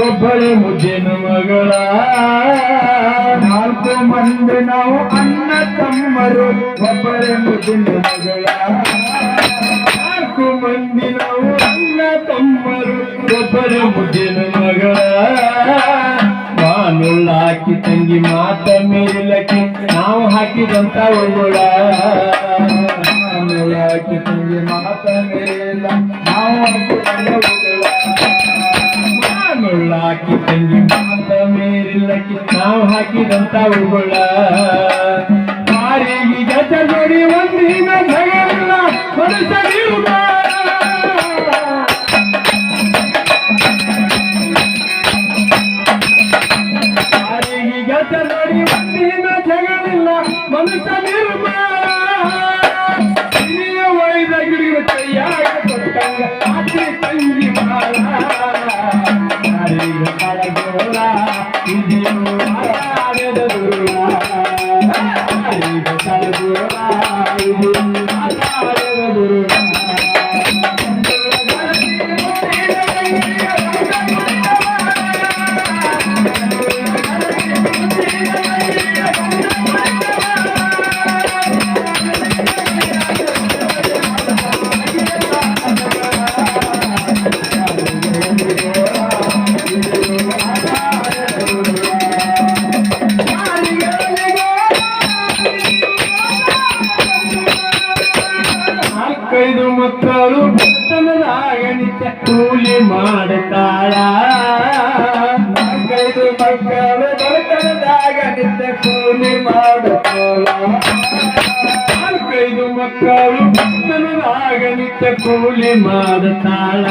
ಒಬ್ಬಳೆ ಮುದ್ದಿನ ಮಗಳ 4 ಮಂದಿ ನಾವು ಅಣ್ಣ ತಮ್ಮರು ಒಬ್ಬಳೆ ಮುದ್ದಿನ ಮಗಳ 4 ಮಂದಿ ನಾವು ಅಣ್ಣ ತಮ್ಮರು ಒಬ್ಬಳೆ ಮುದ್ದಿನ ಮಗಳ ಬಾನುಳ್ಳ ಹಾಕಿ ತಂಗಿ ಮಾತ ಮೇಲಕ್ಕೆ ನಾವು ಹಾಕಿದಂತ ಒಳ್ಳ ಹಾಕಿ ತಂಗಿ ಮಾತ ಮೇಲ ನಾವು ಹಾಕಿ ತಂಗಿ ಮಾತ ಮೇಲಿಲ್ಲಕ್ಕೆ ನಾವು ಹಾಕಿದಂತ ಉಗುಳ ಮಾರಿಗೆ ಗಜ ನೋಡಿ ಒಂದಿನ ಜಗಲ್ಲ ಮನಸ್ಸರಿಯುವ ಮಾರಿಗೆ ಗಜ ನೋಡಿ ಒಂದಿನ ಜಗಲಿಲ್ಲ ಮನಸ್ಸರಿಯುವ ವೈದ ಗಿಡ ಕೈಯಾಗ ಕೊಟ್ಟಂಗ ಆಚೆ ತಂಗಿ ಮಾಲ ಕಳಗೋಳ ಇದೆಯೋ ಆಡದ ದುರ್ಗ ಕಳಗೋಳ ಇದೆಯೋ ಆಡದ ದುರ್ಗ ಕೈದು ಮಕ್ಕಳು ಬರ್ತನದಾಗ ನಿತ್ಯ ಕೂಲಿ ಮಾಡ್ತಾಳ 5 ಮಕ್ಕಳು ಬರ್ತನದಾಗ ನಿತ್ಯ ಕೂಲಿ ಮಾಡ್ತಾಳ 5 ಮಕ್ಕಳು ಬರ್ತನದಾಗ ನಿತ್ಯ ಕೂಲಿ ಮಾಡ್ತಾಳ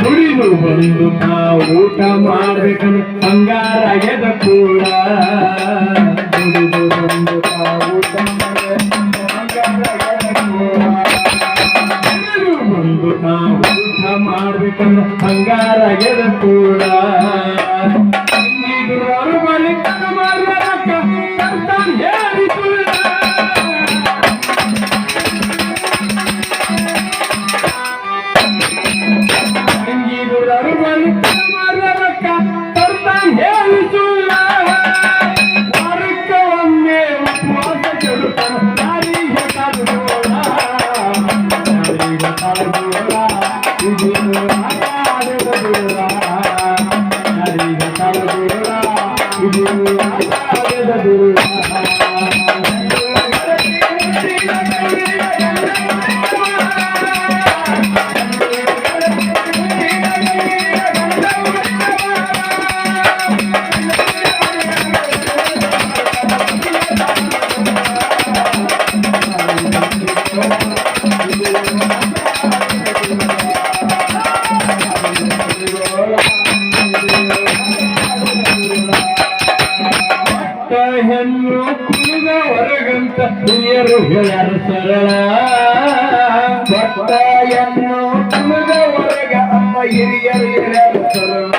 ದುಡಿದು ಬಂದು ನಾವು ಊಟ ಮಾಡ್ಬೇಕಂತ ಬಂಗಾರಾಗ್ಯದ ಕೂಡ ದುಡಿದು ಬಂದು ಊಟ ಬಂದು ನಾವು ಊಟ ಮಾಡ್ಬೇಕಂದ್ರೆ ಬಂಗಾರಾಗ್ಯದ ಕೂಡ ಅವರು ಬಳಿಕ ಮಾಡ್ಬೇಕ ಹೇಳಿ ಸಂಗೀತರು ಬಳಿಕ ಮಾಡ್ಬೇಕ ಹೇಳಿ ಸುಳ್ಳ ವಾರಕ್ಕ ಒಮ್ಮೆ ಉಪವಾಸ ಕೆಡುತ್ತಾನ ಯಾರಿಗೆ ತಲಗೋಳ ಯಾರಿಗೆ ತಲಗೋಳ ಇದೆಯೋ ಆಡದ ದೂರ ಯಾರಿಗೆ ತಲಗೋಳ ಇದೆಯೋ ಆಡದ ದೂರ ಹೆಣ್ಣು ಕುಳಿದ ಹೊರಗಂತ ಹಿರಿಯರು ಹೇಳ್ಯಾರ ಸರಳ ಹೆಣ್ಣು ಕುಳಿದ ಹೊರಗ ಅಮ್ಮ ಹಿರಿಯರು ಹೇಳ್ಯಾರ ಸರಳ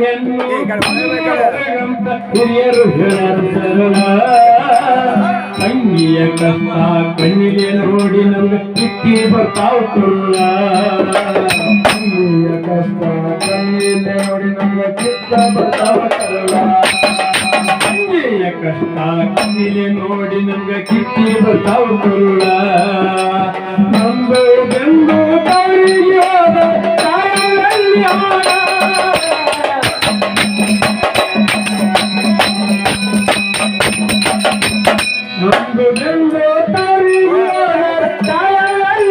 ಹೆಣ್ಣು ಹೊರಗಂತ ಹಿರಿಯರು ಹೇಳ್ಯಾರ ಸರಳ ತಂಗಿಯ ಕಷ್ಟ ಕಣ್ಣಿಗೆ ನೋಡಿ ನಮ್ಗೆ ಕಿಕ್ಕಿ ಬರ್ತಾವ ಸುಳ್ಳ ತಂಗಿಯ ಕಷ್ಟ ಕಣ್ಣಿಗೆ ನೋಡಿ ನಮ್ಗೆ ಕಿತ್ತ ಬರ್ತಾವ ಸರಳ ತಂಗಿಯ ಕಷ್ಟ ಕಣ್ಣಿಗೆ ನೋಡಿ ನಮ್ಗೆ ಕಿಕ್ಕಿ ಬರ್ತಾವ ಸುಳ್ಳ ನಮ್ದು ಬೆಂದು ತಾಯಿಗೆ ಹೋದ ತಾಯಲ್ಲಿ ನಮ್ದು ಬೆಂದು ತಾಯಿಗೆ ತಾಯಲ್ಲಿ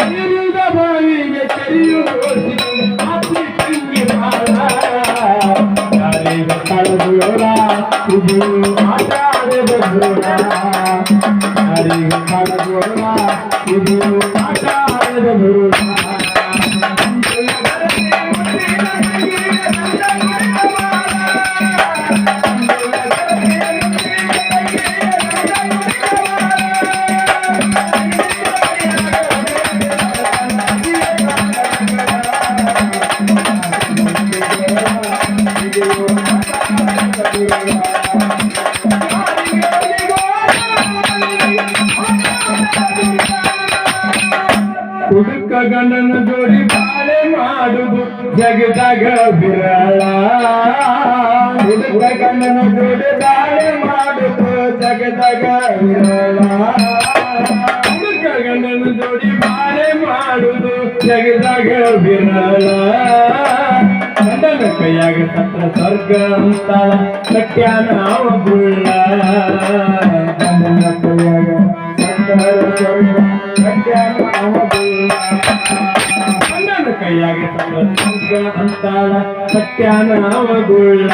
ನೀರಿದ ಬಾವಿಗೆ ಕರಿಯುವುದು ಆಚೆ ತಂಗಿ ಮಾಡ ಯಾರಿಗೆ ತಳಗೋಳ ಇದು ಆಟಾಡದ ಗೋಳ ಯಾರಿಗೆ ತಳಗೋಳ ಇದು ಆಟಾಡದ ಗೋಳ ಹುಡುಕ ಗಂಡನ ಜೋಡಿ ಬಾಳೆ ಮಾಡುದು ಜಗದಾಗ ಬಿರಳ ಹುಡುಕ ಗಂಡನ ಜೋಡಿ ಬಾಳೆ ಮಾಡುದು ಜಗದಾಗ ವಿರಳ ಹುಡುಕ ಗಂಡನ ಜೋಡಿ ಬಾಳೆ ಮಾಡುದು ಜಗದಾಗ ಬಿರಳ ಗಂಡನ ಕೈಯಾಗ ಸತ್ರ ಸ್ವರ್ಗ ಅಂತ ಸತ್ಯಾನ ಅವ ಗುಳ್ಳ ಗಂಡನ ಕೈಯಾಗ ಸತ್ತರ ಸ್ವರ್ಗ ಸತ್ಯಾನ ಅವ ಗುಳ್ಳ ಗಂಡನ ಕೈಯಾಗ ಸತ್ರ ಸ್ವರ್ಗ ಅಂತಾಳ ಸತ್ಯಾನ ಅವ ಗುಳ್ಳ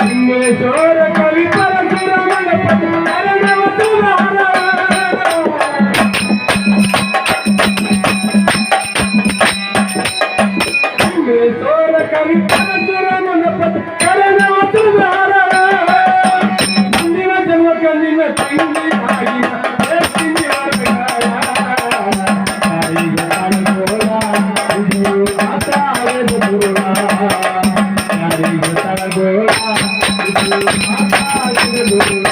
ಇಂಗ್ಲೇಶ್ವರ ಕವಿ ಪರಶುರಾಮನ ಪತಿ ಅರಣ್ಯವತುಲಾರ. ಇಂಗ್ಲೇಶ್ವರ ಕವಿ ಪರಶುರಾಮನ ಪತಿ ಅರಣ್ಯವತುಲಾರ. ಮುಂದಿನ ಜನ್ಮ ಕಂದಿನ ತಂಗಿ ಆಗಿನ ಎತ್ತಿನ ವರ್ಗಾಯ. ಯಾರಿಗೆ ತಳಗೋಳ ಇದು ಮಾತಾಡದ ದುರುಳ. ಯಾರಿಗೆ ತಳಗೋಳ ಇದು ಮಾತಾಡದ ದುರುಳ.